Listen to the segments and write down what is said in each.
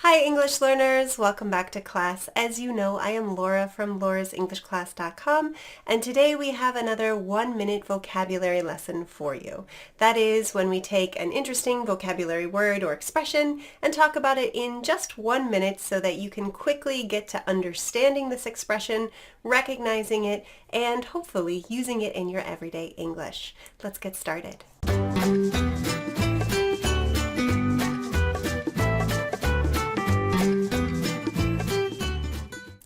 Hi English learners, welcome back to class. As you know, I am Laura from laurasenglishclass.com, and today we have another 1-minute vocabulary lesson for you. That is when we take an interesting vocabulary word or expression and talk about it in just 1 minute so that you can quickly get to understanding this expression, recognizing it, and hopefully using it in your everyday English. Let's get started.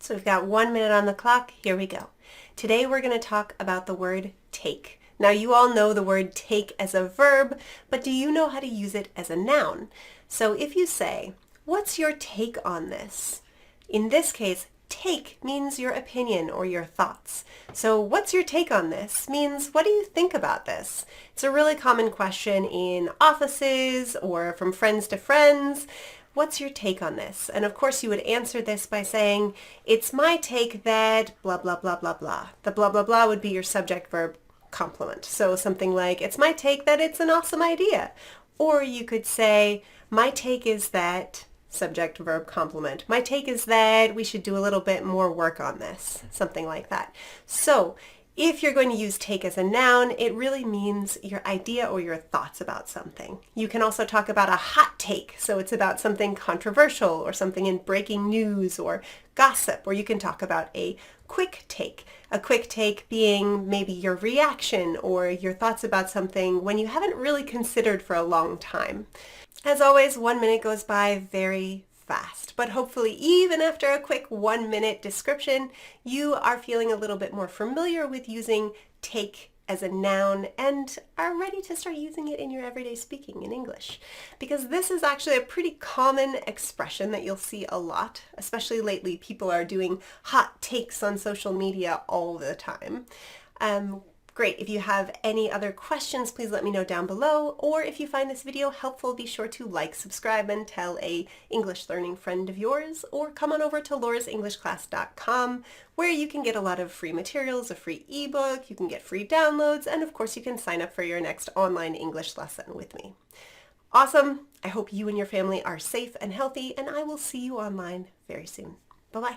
So we've got 1 minute on the clock. Here we go. Today we're going to talk about the word take. Now you all know the word take as a verb, but do you know how to use it as a noun? So if you say, "What's your take on this?" In this case, take means your opinion or your thoughts. So what's your take on this means what do you think about this? It's a really common question in offices or from friends to friends. What's your take on this? And of course you would answer this by saying, it's my take that blah, blah, blah, blah, blah. The blah, blah, blah would be your subject verb complement. So something like, it's my take that it's an awesome idea. Or you could say, my take is that subject verb complement. My take is that we should do a little bit more work on this. Something like that. So if you're going to use take as a noun, it really means your idea or your thoughts about something. You can also talk about a hot take, so it's about something controversial or something in breaking news or gossip, or you can talk about a quick take being maybe your reaction or your thoughts about something when you haven't really considered for a long time. As always, 1 minute goes by very fast, but hopefully even after a quick 1 minute description, you are feeling a little bit more familiar with using take as a noun and are ready to start using it in your everyday speaking in English. Because this is actually a pretty common expression that you'll see a lot, especially lately. People are doing hot takes on social media all the time. Great. If you have any other questions, please let me know down below. Or if you find this video helpful, be sure to like, subscribe, and tell a English learning friend of yours. Or come on over to laurasenglishclass.com where you can get a lot of free materials, a free ebook, you can get free downloads, and of course you can sign up for your next online English lesson with me. Awesome. I hope you and your family are safe and healthy, and I will see you online very soon. Bye-bye.